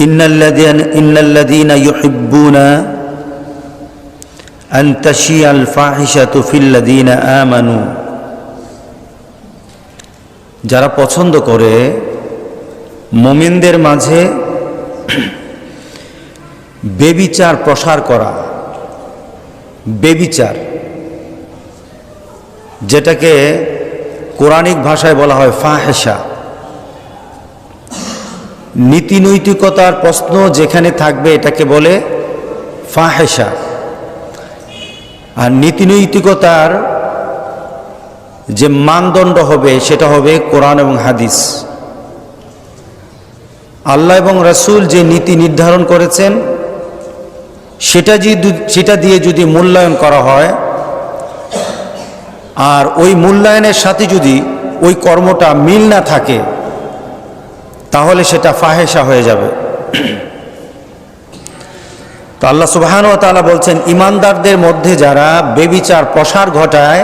ইন্নাল্লাযীনা ইউহিব্বুনা আন তাশিয়াল ফাহিশাতু ফিল্লাযীনা আমানু, যারা পছন্দ করে মুমিনদের মাঝে বেবিচার প্রসার করা। বেবিচার, যেটাকে কোরআনিক ভাষায় বলা হয় ফাহিশা। নীতি নৈতিকতার প্রশ্ন যেখানে থাকবে এটাকে বলে ফাহিশা। আর নীতি নৈতিকতার যে মানদণ্ড হবে সেটা হবে কোরআন এবং হাদিস। আল্লাহ এবং রাসূল যে নীতি নির্ধারণ করেছেন সেটা দিয়ে যদি মূল্যায়ন করা হয়, আর ওই মূল্যায়নের সাথে যদি ওই কর্মটা মিল না থাকে, তাহলে সেটা ফাহিশা হয়ে যাবে। তো আল্লাহ সুবহানাহু ওয়া তাআলা বলছেন, ঈমানদারদের মধ্যে যারা বেবিচার প্রসার ঘটায়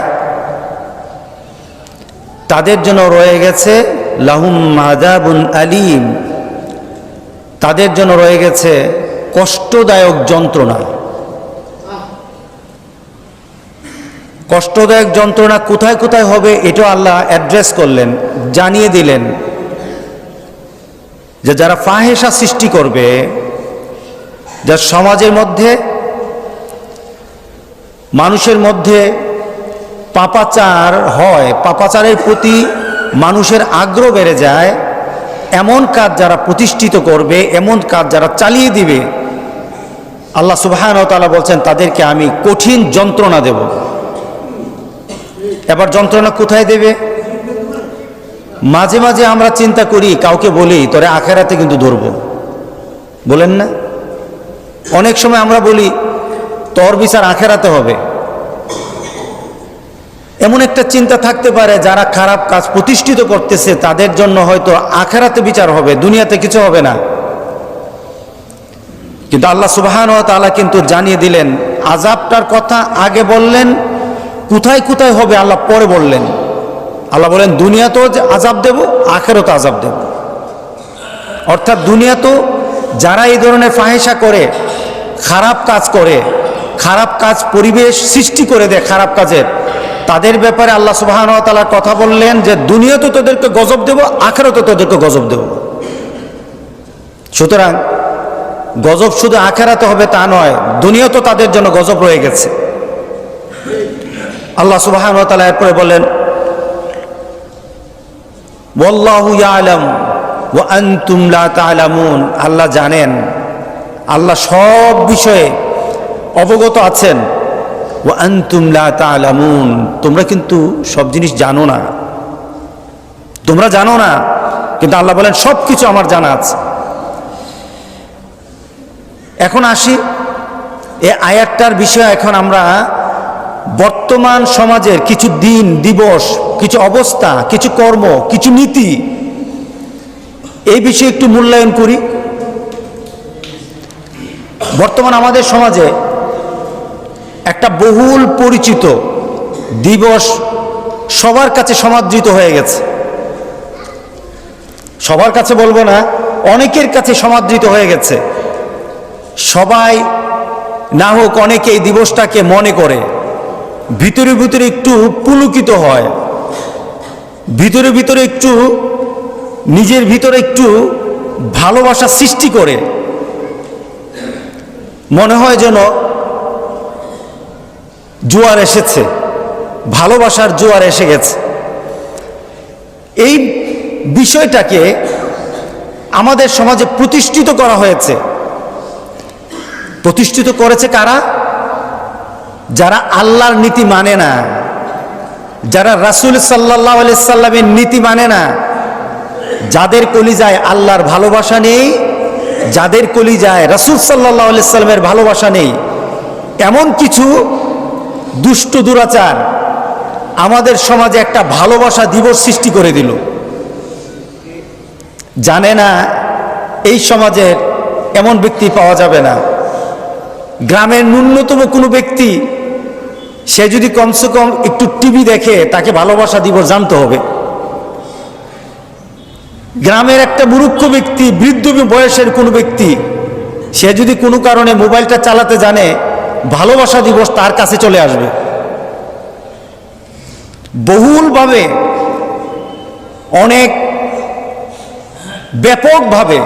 তাদের জন্য রয়ে গেছে লাহুম আযাবুন আলীম, তাদের জন্য রয়ে গেছে কষ্টদায়ক যন্ত্রণা। কষ্টদায়ক যন্ত্রণা কোথায় কোথায় হবে এটাও আল্লাহ অ্যাড্রেস করলেন, জানিয়ে দিলেন যে যারা ফাহিশা সৃষ্টি করবে, যার সমাজের মধ্যে মানুষের মধ্যে পাপাচার হয়, পাপাচারের প্রতি মানুষের আগ্রহ বেড়ে যায়, এমন কাজ যারা প্রতিষ্ঠিত করবে, এমন কাজ যারা চালিয়ে দিবে, আল্লাহ সুবহানাহু ওয়া তাআলা বলছেন তাদেরকে আমি কঠিন যন্ত্রণা দেব। এবার যন্ত্রণা কোথায় দেবে? মাঝে মাঝে আমরা চিন্তা করি, কাউকে বলি তোরে আখিরাতে কিন্তু ধরব, বলেন না? অনেক সময় আমরা বলি তোর বিচার আখিরাতে হবে। এমন একটা চিন্তা থাকতে পারে যারা খারাপ কাজ প্রতিষ্ঠিত করতেছে তাদের জন্য হয়তো আখিরাতে বিচার হবে, দুনিয়াতে কিছু হবে না। কিন্তু আল্লাহ সুবহানাহু ওয়া তাআলা কিন্তু জানিয়ে দিলেন, আযাবটার কথা আগে বললেন, কোথায় কোথায় হবে আল্লাহ পরে বললেন। আল্লাহ বলেন দুনিয়াতেও আযাব দেব, আখিরাতেও আযাব দেব। অর্থাৎ দুনিয়াতেও যারা এই ধরনের ফাহিশা করে, খারাপ কাজ করে, খারাপ কাজ পরিবেশ সৃষ্টি করে দেয় খারাপ কাজের, তাদের ব্যাপারে আল্লাহ সুবহানাহু ওয়া তাআলা কথা বললেন যে দুনিয়াতেও তোদেরকে গজব দেব, আখিরাতেও তোদেরকে গজব দেব। সুতরাং গজব শুধু আখিরাতে হবে তা নয়, দুনিয়াতেও তাদের জন্য গজব রয়ে গেছে। আল্লাহ সুবহানাহু ওয়া তাআলা এরপরে বলেন, ওয়াল্লাহু ইয়ালাম ওয়া আনতুম লা তা'লামুন, আল্লাহ জানেন, আল্লাহ সব বিষয়ে অবগত আছেন। ওয়া আনতুম লা তা'লামুন, তোমরা কিন্তু সব জিনিস জানো না, তোমরা জানো না, কিন্তু আল্লাহ বলেন সব কিছু আমার জানা আছে। এখন আসি এই আয়াতটার বিষয়ে। এখন আমরা বর্তমান সমাজের কিছু দিন দিবস, কিছু অবস্থা, কিছু কর্ম, কিছু নীতি, এই বিষয়ে একটু মূল্যায়ন করি। বর্তমান আমাদের সমাজে একটা বহুল পরিচিত দিবস সবার কাছে সমাদৃত হয়ে গেছে। সবার কাছে বলবো না, অনেকের কাছে সমাদৃত হয়ে গেছে। সবাই না হোক অনেকে এই দিবসটাকে মনে করে, ভিতরে ভিতরে একটু পুলকিত হয়, ভিতরে ভিতরে একটু নিজের ভিতরে একটু ভালোবাসা সৃষ্টি করে, মনে হয় যেন জোয়ার এসেছে, ভালোবাসার জোয়ার এসে গেছে। এই বিষয়টাকে আমাদের সমাজে প্রতিষ্ঠিত করা হয়েছে। প্রতিষ্ঠিত করেছে কারা? যারা আল্লাহর নীতি মানে না, যারা রাসূল সাল্লাল্লাহু আলাইহি সাল্লামের নীতি মানে না, যাদের কলিজায় আল্লাহর ভালোবাসা নেই, যাদের কলিজায় রাসূল সাল্লাল্লাহু আলাইহি সাল্লামের ভালোবাসা নেই, এমন কিছু দুষ্ট দুরাচার আমাদের সমাজে একটা ভালোবাসা দিবস সৃষ্টি করে দিল। জানে না এই সমাজের এমন ব্যক্তি পাওয়া যাবে না। গ্রামের ন্যূনতম কোনো ব্যক্তি, সে যদি কমসে কম একটু টিভি দেখে, তাকে ভালোবাসা দিবস জানতে হবে। গ্রামের একটা মূর্খ ব্যক্তি, বৃদ্ধ বয়সের কোনো ব্যক্তি, সে যদি কোনো কারণে মোবাইলটা চালাতে জানে, ভালোবাসা দিবস তার কাছে চলে আসবে। বহুলভাবে, অনেক ব্যাপকভাবে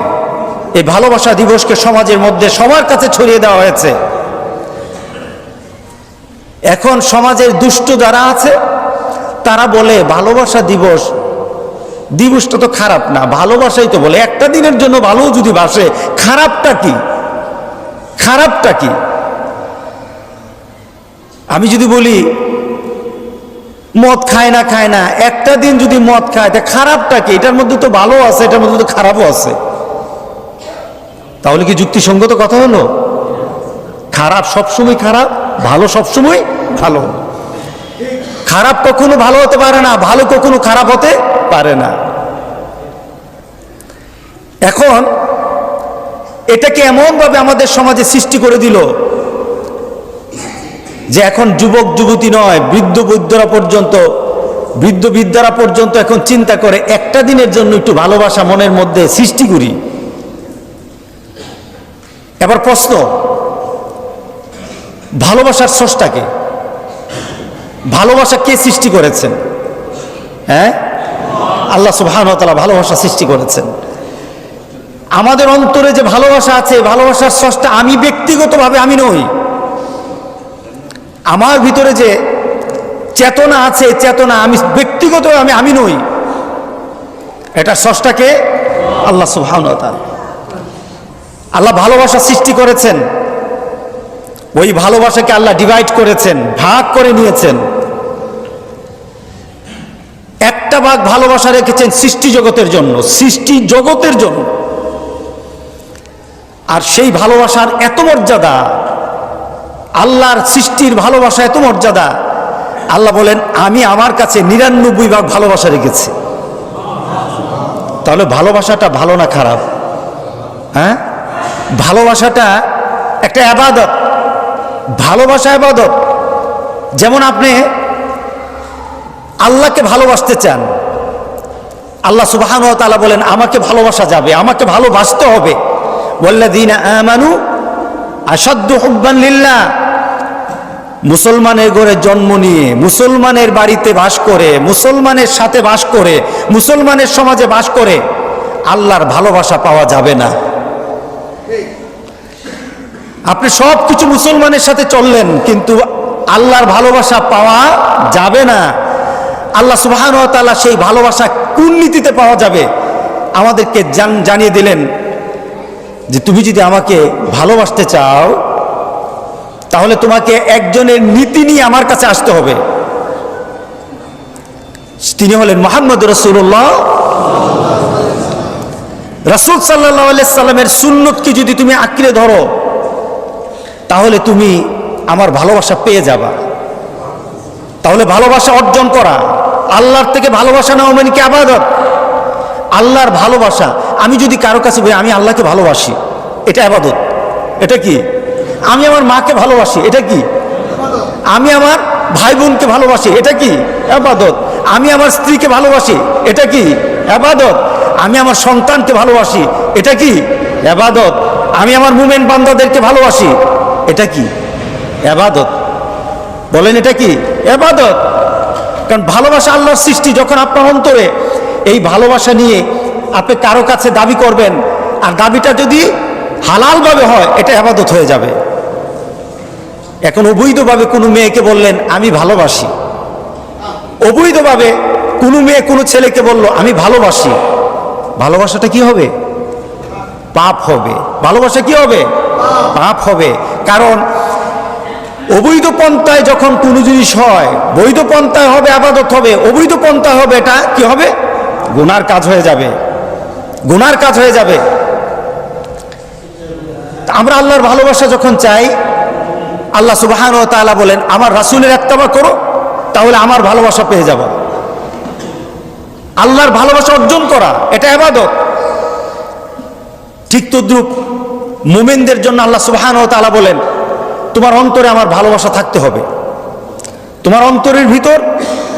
এই ভালোবাসা দিবসকে সমাজের মধ্যে সবার কাছে ছড়িয়ে দেওয়া হয়েছে। এখন সমাজের দুষ্ট যারা আছে তারা বলে ভালোবাসা দিবস, দিবসটা তো খারাপ না, ভালোবাসাই তো বলে, একটা দিনের জন্য ভালো যদি বাসে, খারাপটা কি? খারাপটা কি? আমি যদি বলি মদ খায় না, একটা দিন যদি মদ খায়, তা খারাপটা কি? এটার মধ্যে তো ভালো আছে, এটার মধ্যে তো খারাপও আছে। তাহলে কি যুক্তিসঙ্গত কথা হলো? খারাপ সবসময় খারাপ, ভালো সবসময় ভালো। খারাপ কখনো ভালো হতে পারে না, ভালো কখনো খারাপ হতে পারে না। এখন এটাকে এমনভাবে আমাদের সমাজে সৃষ্টি করে দিল যে এখন যুবক যুবতী নয়, বৃদ্ধ বৃদ্ধরা পর্যন্ত এখন চিন্তা করে একটা দিনের জন্য একটু ভালোবাসা মনের মধ্যে সৃষ্টি করি। এবার প্রশ্ন, ভালোবাসার স্রষ্টাকে, ভালোবাসা কে সৃষ্টি করেছেন? হ্যাঁ, আল্লাহ সুবহানাহু ওয়া তাআলা ভালোবাসা সৃষ্টি করেছেন। আমাদের অন্তরে যে ভালোবাসা আছে, ভালোবাসার স্রষ্টা আমি ব্যক্তিগতভাবে আমি নই। আমার ভিতরে যে চেতনা আছে, চেতনা আমি ব্যক্তিগতভাবে আমি নই। এটা স্রষ্টাকে আল্লাহ সুবহানাহু ওয়া তাআলা। আল্লাহ ভালোবাসা সৃষ্টি করেছেন, ওই ভালোবাসাকে আল্লাহ ডিভাইড করেছেন, ভাগ করে নিয়েছেন। একটা ভাগ ভালোবাসা রেখেছেন সৃষ্টি জগতের জন্য, সৃষ্টি জগতের জন্য। আর সেই ভালোবাসার এত মর্যাদা, আল্লাহর সৃষ্টির ভালোবাসা এত মর্যাদা, আল্লাহ বলেন আমি আমার কাছে 99 ভাগ ভালোবাসা রেখেছি। তাহলে ভালোবাসাটা ভালো না খারাপ? হ্যাঁ, ভালোবাসাটা একটা ইবাদত। ভালোবাসা ইবাদত। যেমন আপনি আল্লাহকে ভালোবাসতে চান, আল্লাহ সুবহানাহু ওয়া তাআলা বলেন আমাকে ভালোবাসা যাবে, আমাকে ভালোবাসতে হবে। ওয়াল্লাযীনা আমানু আশাদ্দু হুব্বান লিল্লাহ। মুসলমানের ঘরে জন্ম নিয়ে, মুসলমানের বাড়িতে বাস করে, মুসলমানের সাথে বাস করে, মুসলমানের সমাজে বাস করে আল্লাহর ভালোবাসা পাওয়া যাবে না। আপনি সব কিছু মুসলমানের সাথে চললেন, কিন্তু আল্লাহর ভালোবাসা পাওয়া যাবে না। আল্লাহ সুবহানাহু ওয়া তাআলা সেই ভালোবাসা কোন নীতিতে পাওয়া যাবে আমাদেরকে জানিয়ে দিলেন যে তুমি যদি আমাকে ভালোবাসতে চাও তাহলে তোমাকে একজনের নীতি নিয়ে আমার কাছে আসতে হবে। তিনি হলেন মুহাম্মদ রাসূলুল্লাহ। রাসূল সাল্লাল্লাহু আলাইহি সাল্লামের সুন্নতকে যদি তুমি আঁকড়ে ধরো তাহলে তুমি আমার ভালোবাসা পেয়ে যাবা। তাহলে ভালোবাসা অর্জন করা, আল্লাহর থেকে ভালোবাসা নেওয়া মানে কি? ইবাদত। আল্লাহর ভালোবাসা। আমি যদি কারো কাছে বলি আমি আল্লাহকে ভালোবাসি, এটা ইবাদত। এটা কি? আমি আমার মাকে ভালোবাসি, এটা কি? আমি আমার ভাই বোনকে ভালোবাসি, এটা কি? ইবাদত। আমি আমার স্ত্রীকে ভালোবাসি, এটা কি? ইবাদত। আমি আমার সন্তানকে ভালোবাসি, এটা কি? ইবাদত। আমি আমার মুমিন বান্দাদেরকে ভালোবাসি, এটা কি? ইবাদত। বলেন এটা কি? ইবাদত। কারণ ভালোবাসা আল্লাহর সৃষ্টি। যখন আপনার অন্তরে এই ভালোবাসা নিয়ে আপনি কারো কাছে দাবি করবেন, আর দাবিটা যদি হালালভাবে হয়, এটা ইবাদত হয়ে যাবে। এখন অবৈধভাবে কোনো মেয়েকে বললেন আমি ভালোবাসি, অবৈধভাবে কোনো মেয়ে কোনো ছেলেকে বলল আমি ভালোবাসি, ভালোবাসাটা কি হবে? পাপ হবে। ভালোবাসা কি হবে? পাপ হবে। কারণ অবৈধ পন্থায় যখন কোনো জিনিস হয়, বৈধ পন্থায় হবে ইবাদত হবে, অবৈধ পন্থায় হবে এটা কি হবে? গুনার কাজ হয়ে যাবে, গুনার কাজ হয়ে যাবে। আমরা আল্লাহর ভালোবাসা যখন চাই, আল্লাহ সুবহানাহু ওয়া তাআলা বলেন আমার রাসূলের ইত্তেবা করো, তাহলে আমার ভালোবাসা পেয়ে যাবে। আল্লাহর ভালোবাসা অর্জন করা এটা ইবাদত। ঠিক তদ্রুপ মুমিনদের জন্য আল্লাহ সুবহানাহু ওয়া তাআলা বলেন তোমার অন্তরে আমার ভালোবাসা থাকতে হবে, তোমার অন্তরের ভিতর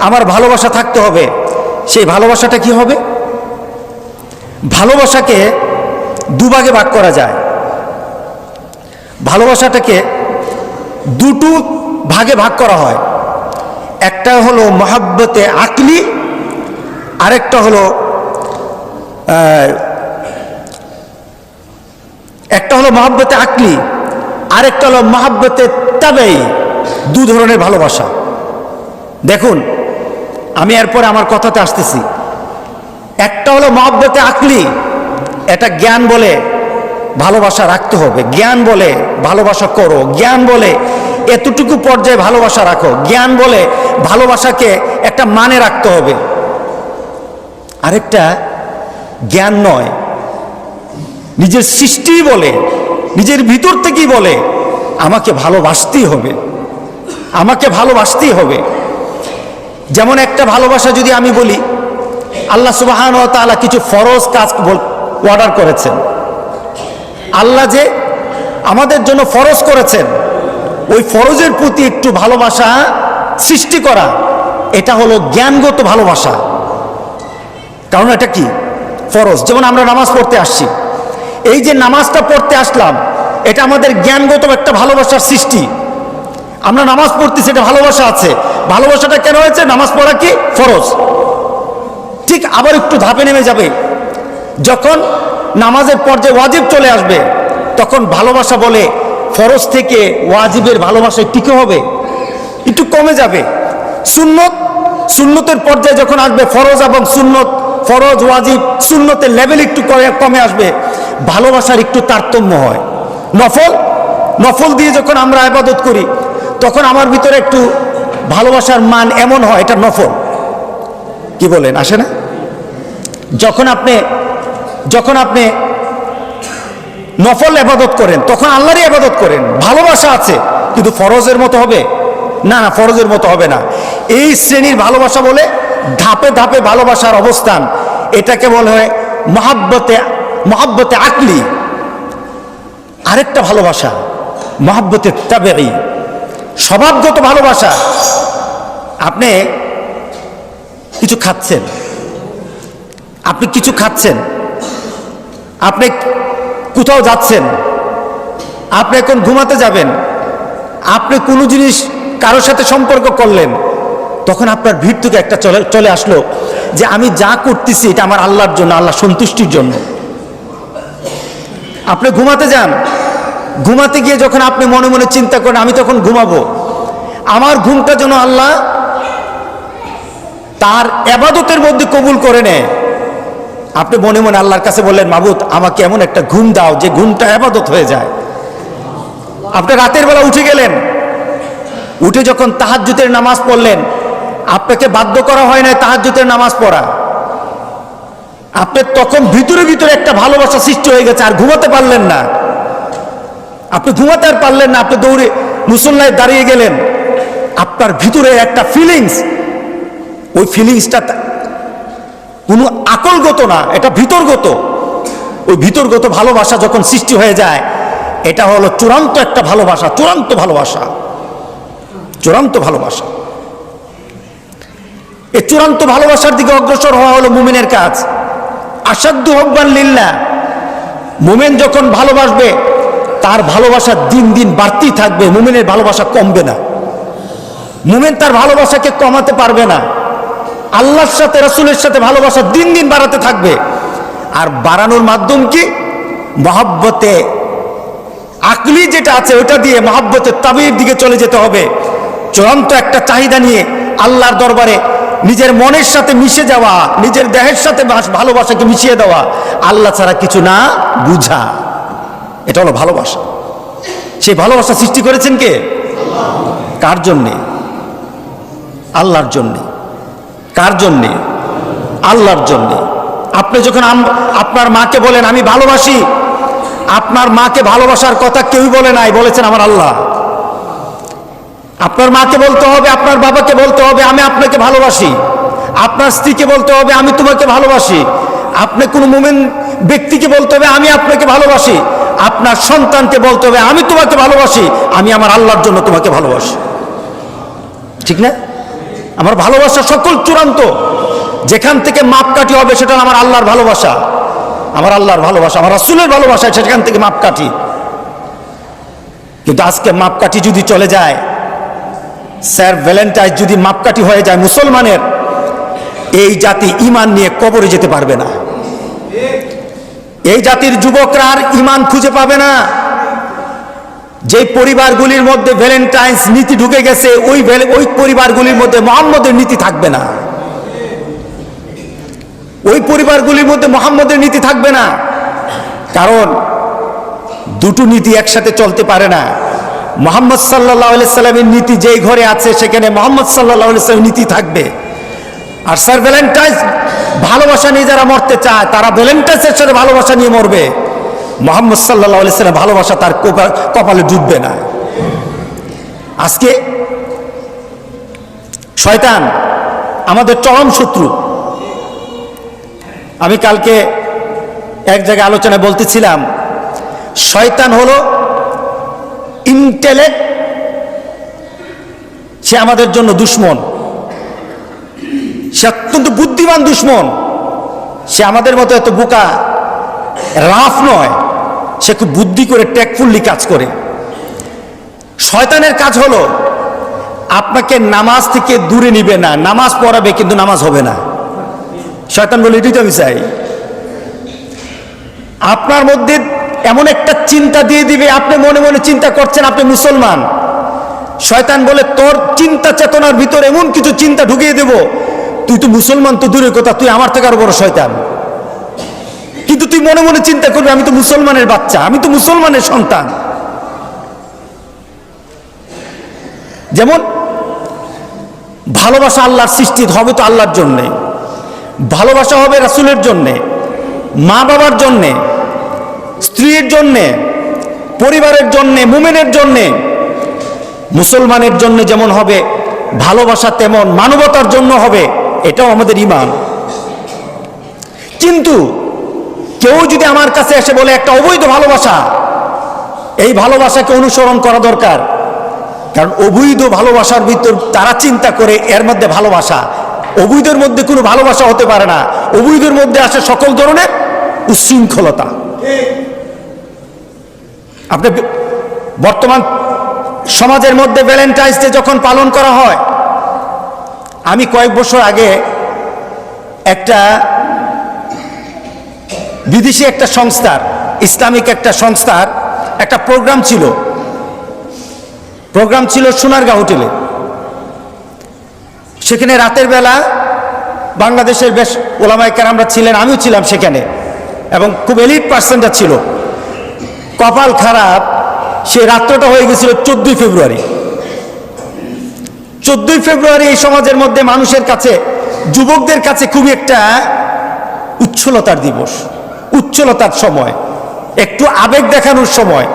আমার ভালোবাসা থাকতে হবে। সেই ভালোবাসাটা কি হবে? ভালোবাসাকে দুভাগে ভাগ করা যায়। ভালোবাসাটাকে দুটো ভাগে ভাগ করা হয়। একটা হলো মহাব্বতে আকলি, আরেকটা হলো মহাব্বতে আকলি, আরেকটা হলো মহাব্বতে তাবেই। দু ধরনের ভালোবাসা। দেখুন, আমি এরপরে আমার কথাতে আসতেছি। একটা হলো মহাব্বতে আকলি, এটা জ্ঞান বলে ভালোবাসা রাখতে হবে, জ্ঞান বলে ভালোবাসা করো, জ্ঞান বলে এতটুকু পর্যায়ে ভালোবাসা রাখো, জ্ঞান বলে ভালোবাসাকে একটা মানে রাখতে হবে। আরেকটা জ্ঞান নয়, নিজের সৃষ্টি বলে, নিজের ভিতর থেকেই বলে আমাকে ভালোবাসতেই হবে, আমাকে ভালোবাসতেই হবে। যেমন একটা ভালোবাসা যদি আমি বলি, আল্লাহ সুবহানাহু ওয়া তাআলা কিছু ফরজ কাজ অর্ডার করেছেন। আল্লাহ যে আমাদের জন্য ফরজ করেছেন, ওই ফরজের প্রতি একটু ভালোবাসা সৃষ্টি করা, এটা হলো জ্ঞানগত ভালোবাসা। কারণ এটা কি ফরজ। যেমন আমরা নামাজ পড়তে আসছি, এই যে নামাজটা পড়তে আসলাম, এটা আমাদের জ্ঞানগত একটা ভালোবাসার সৃষ্টি। আমরা নামাজ পড়তেছি, এটা ভালোবাসা আছে। ভালোবাসাটা কেন হয়েছে? নামাজ পড়া কি ফরজ। ঠিক আবার একটু ধাপে নেমে যাবে, যখন নামাজের পর্যায়ে ওয়াজিব চলে আসবে, তখন ভালোবাসা বলে ফরজ থেকে ওয়াজিবের ভালোবাসা টিকে হবে, একটু কমে যাবে। সুন্নতের পর্যায়ে যখন আসবে, ফরজ এবং সুন্নত, ফরজ ওয়াজিব সুন্নতের লেভেল একটু কমে আসবে, ভালোবাসার একটু তারতম্য হয়। নফল দিয়ে যখন আমরা ইবাদত করি, তখন আমার ভিতরে একটু ভালোবাসার মান এমন হয়, এটা নফল। কি বলেন, আসে না? যখন আপনি নফল ইবাদত করেন, তখন আল্লাহরই ইবাদত করেন, ভালোবাসা আছে, কিন্তু ফরজের মতো হবে না, ফরজের মতো হবে না। এই শ্রেণীর ভালোবাসা বলে ধাপে ধাপে ভালোবাসার অবস্থান, এটাকে বলা হয় মহাব্বতে আকলি। আরেকটা ভালোবাসা মহাব্বতে তাবেঈ, স্বভাবগত ভালোবাসা। আপনি কিছু খাচ্ছেন, আপনি কোথাও যাচ্ছেন, আপনি এখন ঘুমাতে যাবেন, আপনি কোনো জিনিস কারোর সাথে সম্পর্ক করলেন, তখন আপনার ভিড় থেকে একটা চলে আসলো যে আমি যা করতেছি এটা আমার আল্লাহর জন্য, আল্লাহ সন্তুষ্টির জন্য। আপনি ঘুমাতে যান, ঘুমাতে গিয়ে যখন আপনি মনে মনে চিন্তা করেন আমি তখন ঘুমাবো, আমার ঘুমটা যেন আল্লাহ তার ইবাদতের মধ্যে কবুল করে নেয়। আপনি মনে মনে আল্লাহর কাছে বললেন, মাবুদ আমাকে এমন একটা ঘুম দাও যে ঘুমটা ইবাদত হয়ে যায়। আপনি রাতের বেলা উঠে গেলেন, উঠে যখন তাহাজ্জুদের নামাজ পড়লেন, আপনাকে বাধ্য করা হয় না তাহাজ্জুদের নামাজ পড়া, আপনি তখন ভিতরে ভিতরে একটা ভালোবাসা সৃষ্টি হয়ে গেছে, আর ঘুমাতে পারলেন না, আপনি ঘুমাতে আর পারলেন না, আপনি দৌড়ে মুসল্লায় দাঁড়িয়ে গেলেন, আপনার ভিতরে একটা ফিলিংস, ওই ফিলিংসটা কোনো আকলগত না, এটা ভিতরগত। ওই ভিতরগত ভালোবাসা যখন সৃষ্টি হয়ে যায়, এটা হলো চূড়ান্ত একটা ভালোবাসা, চূড়ান্ত ভালোবাসা। এই চূড়ান্ত ভালোবাসার দিকে অগ্রসর হওয়া হলো মুমিনের কাজ। আসাদ্দু হুব্বান লিল্লাহ, মুমিন যখন ভালোবাসবে, তার ভালোবাসা দিন দিন বাড়তেই থাকবে, মুমিনের ভালোবাসা কমবে না। মুমিন তার ভালোবাসাকে কমাতে পারবে না। আল্লাহর সাথে, রাসূলের সাথে ভালোবাসা দিন দিন বাড়াতে থাকবে। আর বাড়ানোর মাধ্যম কি? মহাব্বতে আকলি যেটা আছে ওটা দিয়ে মহাব্বতে তাবির দিকে চলে যেতে হবে। চূড়ান্ত একটা চাহিদা নিয়ে আল্লাহর দরবারে নিজের মনের সাথে মিশে যাওয়া, নিজের দেহের সাথে ভালোবাসাকে মিশিয়ে দেওয়া, আল্লাহ ছাড়া কিছু না বুঝা, এটা হলো ভালোবাসা। সেই ভালোবাসা সৃষ্টি করেছেন কে? কার জন্যে? আল্লাহর জন্যে। কার জন্যে? আল্লাহর জন্যে। আপনি যখন আপনার মাকে বলেন আমি ভালোবাসি, আপনার মাকে ভালোবাসার কথা কেউই বলে নাই, বলেছেন আমার আল্লাহ। আপনার মাকে বলতে হবে, আপনার বাবাকে বলতে হবে আমি আপনাকে ভালোবাসি, আপনার স্ত্রীকে বলতে হবে আমি তোমাকে ভালোবাসি, আপনি কোনো মুমিন ব্যক্তিকে বলতে হবে আমি আপনাকে ভালোবাসি, আপনার সন্তানকে বলতে হবে আমি তোমাকে ভালোবাসি, আমি আমার আল্লাহর জন্য তোমাকে ভালোবাসি। ঠিক না? আমার ভালোবাসা সকল চূড়ান্ত, যেখান থেকে মাপকাঠি হবে সেটা আমার আল্লাহর ভালোবাসা। আমার আল্লাহর ভালোবাসা, আমার রাসূলের ভালোবাসা, সেখান থেকে মাপকাঠি। কিন্তু আজকে মাপকাঠি যদি চলে যায়, স্যার ভ্যালেন্টাইন যদি মাপকাঠি হয়ে যায় মুসলমানের, এই জাতি ঈমান নিয়ে কবরে যেতে পারবে না। এই জাতির যুবকরা আর ঈমান খুঁজে পাবে না। যে পরিবারগুলির মধ্যে ভ্যালেন্টাইন্স নীতি ঢুকে গেছে, ওই পরিবারগুলির মধ্যে মুহাম্মদের নীতি থাকবে না। ওই পরিবারগুলির মধ্যে মুহাম্মদের নীতি থাকবে না। কারণ দুটো নীতি একসাথে চলতে পারে না। মুহাম্মদ সাল্লাল্লাহু আলাইহি সাল্লামের নীতি যেই ঘরে আছে, সেখানে মুহাম্মদ সাল্লাল্লাহু আলাইহি সাল্লামের নীতি থাকবে। আর স্যার ভ্যালেন্টাইন্স ভালোবাসা নিয়ে যারা মরতে চায়, তারা ভ্যালেন্টাইন্সের সাথে ভালোবাসা নিয়ে মরবে। মুহাম্মদ সাল্লাল্লাহু আলাইহি সাল্লাম ভালোবাসা তার কপালে জুটবে না। আজকে শয়তান আমাদের চরম শত্রু। আমি কালকে এক জায়গায় আলোচনায় বলতেছিলাম, শয়তান হলো ইন্টেলেক্ট, সে আমাদের জন্য দুশ্মন। সে অত্যন্ত বুদ্ধিমান দুশ্মন। সে আমাদের মতো এত বোকা রাফ নয়, সে খুব বুদ্ধি করে টেকফুল্লি কাজ করে। শয়তানের কাজ হলো আপনাকে নামাজ থেকে দূরে নিবে না, নামাজ পড়াবে কিন্তু নামাজ হবে না। শয়তান বলে এটাই তো আমি চাই। আপনার মধ্যে এমন একটা চিন্তা দিয়ে দিবে, আপনি মনে মনে চিন্তা করছেন আপনি মুসলমান। শয়তান বলে তোর চিন্তা চেতনার ভিতরে এমন কিছু চিন্তা ঢুকিয়ে দেব, তুই তো মুসলমান তো দূরের কথা, তুই আমার থেকে আরো বড় শয়তান। কিন্তু তুই মনে মনে চিন্তা করবি আমি তো মুসলমানের বাচ্চা, আমি তো মুসলমানের সন্তান। যেমন ভালোবাসা আল্লাহর সৃষ্টি, হবে তো আল্লাহর জন্যে, ভালোবাসা হবে রাসূলের জন্যে, মা বাবার জন্যে, স্ত্রীর জন্যে, পরিবারের জন্যে, মুমিনের জন্যে। মুসলমানের জন্য যেমন হবে ভালোবাসা, তেমন মানবতার জন্য হবে। এটাও আমাদের ঈমান। কিন্তু কেউ যদি আমার কাছে এসে বলে একটা অবৈধ ভালোবাসা, এই ভালোবাসাকে অনুসরণ করা দরকার। কারণ অবৈধ ভালোবাসার ভিতর তারা চিন্তা করে এর মধ্যে ভালোবাসা, অবৈধের মধ্যে কোনো ভালোবাসা হতে পারে না। অবৈধের মধ্যে আসে সকল ধরনের উচ্ছৃঙ্খলতা। আপনি বর্তমান সমাজের মধ্যে ভ্যালেন্টাইন্স ডে যখন পালন করা হয়, আমি কয়েক বছর আগে একটা বিদেশি একটা সংস্থার, ইসলামিক একটা সংস্থার একটা প্রোগ্রাম ছিল সোনারগাঁও হোটেলে। সেখানে রাতের বেলা বাংলাদেশের বেশ ওলামায়ে কেরামরা ছিলেন, আমিও ছিলাম সেখানে, এবং খুব এলিট পার্সনটা ছিল। কপাল খারাপ, সে রাত্রটা হয়ে গেছিল 14 ফেব্রুয়ারি। 14 ফেব্রুয়ারি এই সমাজের মধ্যে মানুষের কাছে, যুবকদের কাছে খুবই একটা উচ্ছলতার দিবস, উচ্ছলতার সময়, একটু আবেগ দেখানোর সময়,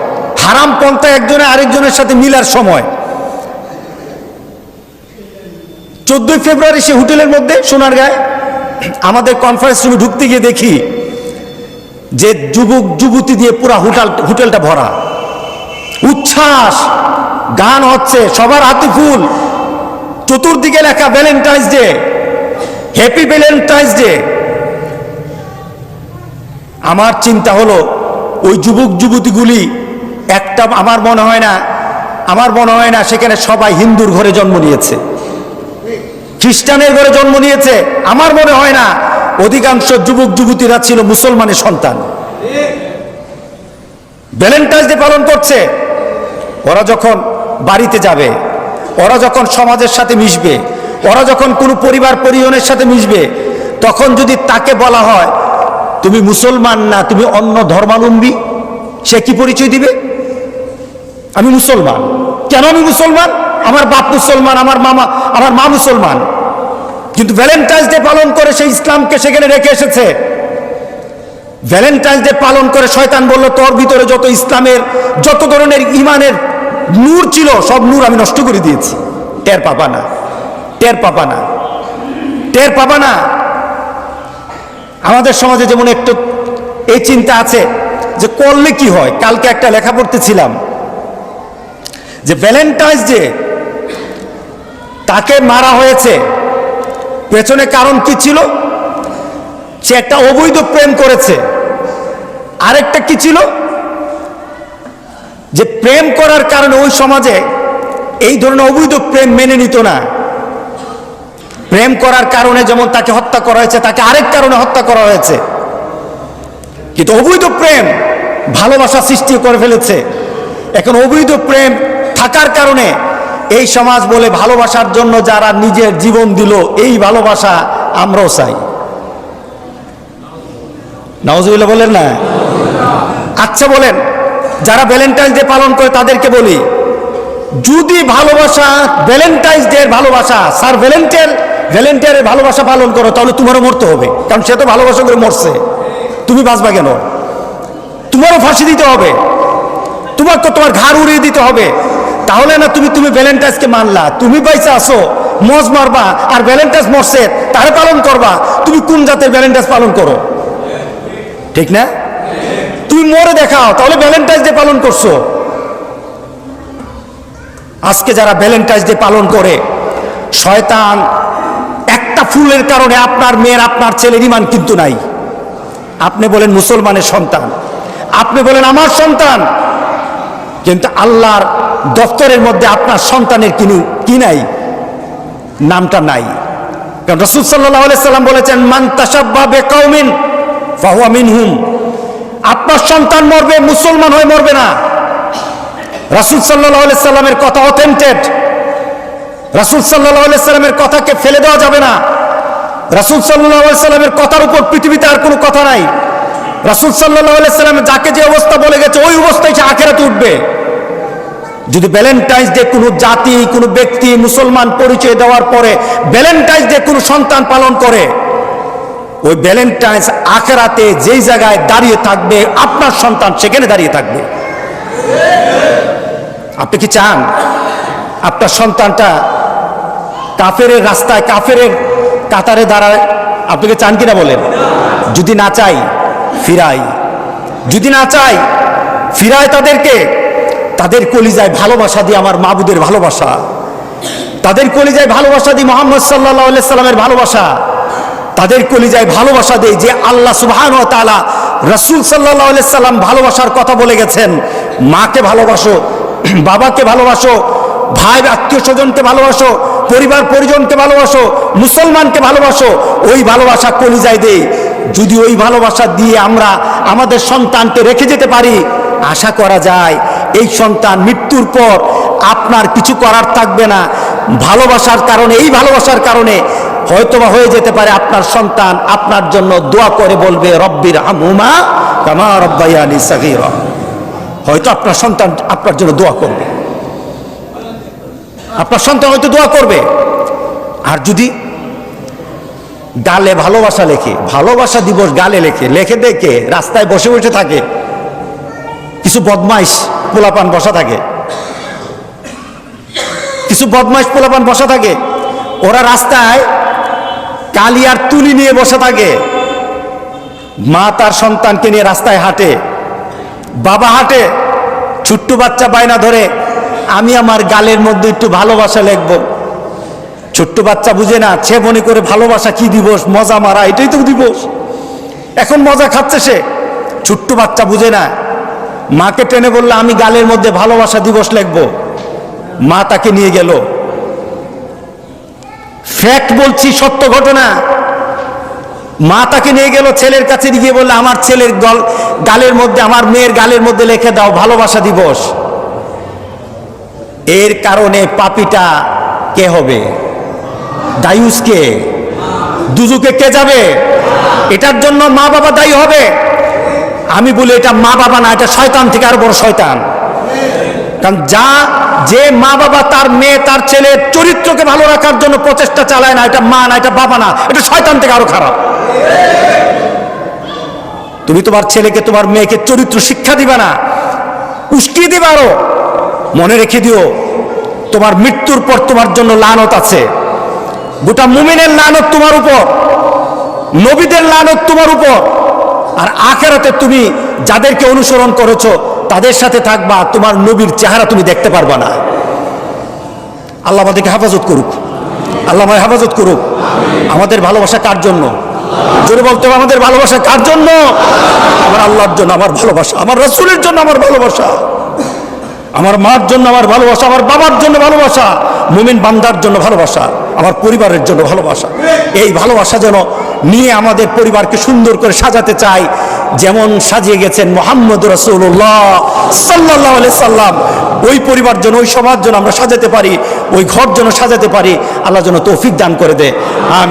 হারাম পন্থা একজনে আরেকজনের সাথে মিলার সময়। 14 ফেব্রুয়ারি সে হোটেলের মধ্যে সোনারগাঁয়, আমাদের কনফারেন্স রুমে ঢুকতে গিয়ে দেখি যে যুবক যুবতী দিয়ে পুরা হোটেলটা ভরা, উচ্ছ্বাস, গান হচ্ছে, সবার হাতে ফুল, চতুর্দিকে লেখা Valentine's day, happy Valentine's day. আমার চিন্তা হলো ওই যুবক যুবতীগুলি একটা, আমার মনে হয় না সেখানে সবাই হিন্দুর ঘরে জন্ম নিয়েছে, খ্রিস্টানের ঘরে জন্ম নিয়েছে। আমার মনে হয় না, অধিকাংশ যুবক যুবতীরা ছিল মুসলমানের সন্তান। ভ্যালেন্টাইন্স ডে পালন করছে। ওরা যখন বাড়িতে যাবে, ওরা যখন সমাজের সাথে মিশবে, ওরা যখন কোনো পরিবার পরিজনের সাথে মিশবে, তখন যদি তাকে বলা হয় তুমি মুসলমান না, তুমি অন্য ধর্মাবলম্বী, সে কি পরিচয় দিবে? আমি মুসলমান। কেন আমি মুসলমান? আমার বাপ মুসলমান, আমার মা মুসলমান। কিন্তু ভ্যালেন্টাইন্স ডে পালন করে সে ইসলামকে সেখানে রেখে এসেছে। ভ্যালেন্টাইন্স ডে পালন করে শয়তান বলল তোর ভিতরে যত ইসলামের, যত ধরনের ইমানের নূর ছিল, সব নূর আমি নষ্ট করে দিয়েছি। টের পাবা না, টের পাবা না, টের পাবা না। আমাদের সমাজে যেমন একটু এই চিন্তা আছে যে করলে কি হয়। কালকে একটা লেখা পড়তেছিলাম যে ভ্যালেন্টাইন্স ডে তাকে মারা হয়েছে, পেছনে কারণ কি ছিল? সে একটা অবৈধ প্রেম করেছে। আরেকটা কি ছিল, যে প্রেম করার কারণে ওই সমাজে এই ধরনের অবৈধ প্রেম মেনে নিত না। প্রেম করার কারণে যেমন তাকে হত্যা করা হয়েছে, তাকে আরেক কারণে হত্যা করা হয়েছে। কিন্তু অবৈধ প্রেম ভালোবাসা সৃষ্টি করে ফেলেছে। এখন অবৈধ প্রেম থাকার কারণে এই সমাজ বলে ভালোবাসার জন্য যারা নিজের জীবন দিল, এই ভালোবাসা আমরাও চাই। নাউজুবিল্লাহ বলেন না? আচ্ছা বলেন, যারা ভ্যালেন্টাইন্স ডে পালন করে তাদেরকে বলি, যদি ভালোবাসা ভ্যালেন্টাইন্স ডে ভালোবাসা স্যার ভ্যালেন্টাইনের ভালোবাসা পালন করো, তাহলে তোমারও মরতে হবে, কারণ সে তো ভালোবাসা করে মরছে। তুমি বাঁচবা কেন? তোমারও ফাঁসি দিতে হবে, তোমার ঘাড় উড়িয়ে দিতে হবে। তাহলে না তুমি ভ্যালেন্টাইন্সকে মানলা, তুমি পয়সা আসো মজ মারবা, আর ভ্যালেন্টাইন্স মরছে তারে পালন করবা। তুমি কোন জাতের ভ্যালেন্টাইন্স পালন করো? ঠিক না? তুমি মরে দেখাও, তাহলে ভ্যালেন্টাইন্স ডে পালন করছো। আজকে যারা ভ্যালেন্টাইন্স ডে পালন করে, শয়তান একটা ফুলের কারণে আপনার মেয়ের, আপনার ছেলের ঈমান কিন্তু নাই। আপনি বলেন মুসলমানের সন্তান, আপনি বলেন আমার সন্তান, কিন্তু আল্লাহর দফতরের মধ্যে আপনার সন্তানের কি নাই? নামটা নাই। কারণ রাসূল সাল্লাল্লাহু আলাইহি সাল্লাম বলেছেন, মান তাশাব্বাহা বিকাউমিন ফাহুয়া মিনহুম। আপনার সন্তান মরবে, মুসলমান হয়ে মরবে না। রাসূল সাল্লাল্লাহু আলাইহি সাল্লামের কথা অথেন্টেড। রাসূল সাল্লাল্লাহু আলাইহি সাল্লামের কথাকে ফেলে দেওয়া যাবে না। রাসূল সাল্লাল্লাহু আলাইহি সাল্লামের কথার উপর পৃথিবীতে আর কোনো কথা নাই। রাসূল সাল্লাল্লাহু আলাইহি সাল্লাম যাকে যে অবস্থা বলে গেছে, ওই অবস্থায় সে আখিরাতে উঠবে। যদি ভ্যালেন্টাইন্স ডে কোনো জাতি, কোনো ব্যক্তি মুসলমান পরিচয় দেওয়ার পরে ভ্যালেন্টাইন্স ডে কোনো সন্তান পালন করে, ওই ভ্যালেন্টাইন্স আখিরাতে যেই জায়গায় দাঁড়িয়ে থাকবে, আপনার সন্তান সেখানে দাঁড়িয়ে থাকবে। আপনি কি চান আপনার সন্তানটা কাফেরের রাস্তায়, কাফেরের কাতারে দাঁড়ায়? আপনি কি চান কিনা বলেন? যদি না চাই ফিরাই, যদি না চাই ফিরাই তাদেরকে। তাদের কলিজায় ভালোবাসা দিয়ে আমার মাবুদের ভালোবাসা, তাদের কলিজায় ভালোবাসা দিই মুহাম্মদ সাল্লাল্লাহু আলাইহি সাল্লামের ভালোবাসা, তাদের কলিজায় ভালোবাসা দেই যে আল্লাহ সুবহানাহু ওয়া তাআলা রাসূল সাল্লাল্লাহু আলাইহি সাল্লাম ভালোবাসার কথা বলে গেছেন। মাকে ভালোবাসো, বাবাকে ভালোবাসো, ভাই আত্মীয় স্বজনকে ভালোবাসো, পরিবার পরিজনকে ভালোবাসো, মুসলমানকে ভালোবাসো। ওই ভালোবাসা কলিজায় দেই। যদি ওই ভালোবাসা দিয়ে আমরা আমাদের সন্তানকে রেখে যেতে পারি, আশা করা যায় এই সন্তান মৃত্যুর পর আপনার কিছু করার থাকবে না। ভালোবাসার কারণে, এই ভালোবাসার কারণে হয়তোবা হয়ে যেতে পারে আপনার সন্তান আপনার জন্য দোয়া করে বলবে, রব্বির হামহুমা কামা রাব্বায়ানি সাগীরা। হয়তো আপনার সন্তান আপনার জন্য দোয়া করবে, আপনার সন্তান হয়তো দোয়া করবে। আর যদি গালে ভালোবাসা লেখে, ভালোবাসা দিবস গালে লেখে দেখে রাস্তায় বসে বসে থাকে, কিছু বদমাইশ পোলাপান বসা থাকে, কিছু বদমাইশ পোলাপান বসা থাকে, ওরা রাস্তায় কালি আর তুলি নিয়ে বসে থাকে। মা তার সন্তানকে নিয়ে রাস্তায় হাঁটে, বাবা হাঁটে, ছোট্ট বাচ্চা বায়না ধরে, আমি আমার গালের মধ্যে একটু ভালোবাসা লিখবো। ছোট্ট বাচ্চা বুঝে না, সে মনে করে ভালোবাসা কি দিবস, মজা মারা, এটাই তো দিবস। এখন মজা খাচ্ছে সে, ছোট্ট বাচ্চা বুঝে না। মাকে টেনে বললে, আমি গালের মধ্যে ভালোবাসা দিবস লিখবো। মা তাকে নিয়ে গেল, ফ্যাক্ট বলছি, সত্য ঘটনা। মা তাকে নিয়ে গেল ছেলের কাছে, গিয়ে বললে, আমার ছেলের গালের মধ্যে, আমার মেয়ের গালের মধ্যে লিখে দাও ভালোবাসা দিবস। এর কারণে পাপীটা কে হবে? দায়ুসকে, দুজকে কে যাবে? এটার জন্য মা বাবা দায়ী হবে। আমি বলি এটা মা বাবা না, এটা শয়তান থেকে আরো বড় শয়তান। কারণ যে মা বাবা তার মেয়ে, তার ছেলের চরিত্রকে ভালো রাখার জন্য প্রচেষ্টা চালায় না, এটা মা না, এটা বাবা না, এটা শয়তান থেকে আরো খারাপ। তুমি তোমার ছেলেকে, তোমার মেয়েকে চরিত্র শিক্ষা দিবা না, উস্কিয়ে দিবা আরো। মনে রেখে দিও, তোমার মৃত্যুর পর তোমার জন্য লানত আছে। গোটা মুমিনের লানত তোমার উপর, নবীদের লানত তোমার উপর। আর আখিরাতে তুমি যাদেরকে অনুসরণ করেছো তাদের সাথে থাকবা, তোমার নবীর চেহারা তুমি দেখতে পারবা না। আল্লাহ আমাদেরকে হেফাজত করুক, আল্লাহ আমাদের হেফাজত করুক। আমাদের ভালোবাসা কার জন্য? জোরে বলতে হবে, আমাদের ভালোবাসা কার জন্য? আমার আল্লাহর জন্য আমার ভালোবাসা, আমার রাসূলের জন্য আমার ভালোবাসা, আমার মার জন্য আমার ভালোবাসা, আমার বাবার জন্য ভালোবাসা, মুমিন বান্দার জন্য ভালোবাসা, আমার পরিবারের জন্য ভালোবাসা। এই ভালোবাসা যেন নিয়ে আমাদের পরিবারকে সুন্দর করে সাজাতে চাই, যেমন সাজিয়ে গেছেন মুহাম্মদ রাসূলুল্লাহ সাল্লাল্লাহু আলাইহি সাল্লাম। ওই পরিবার যেন, ওই সমাজ যেন আমরা সাজাতে পারি, ওই ঘর যেন সাজাতে পারি, আল্লাহ যেন তৌফিক দান করে দেয়। আমিন।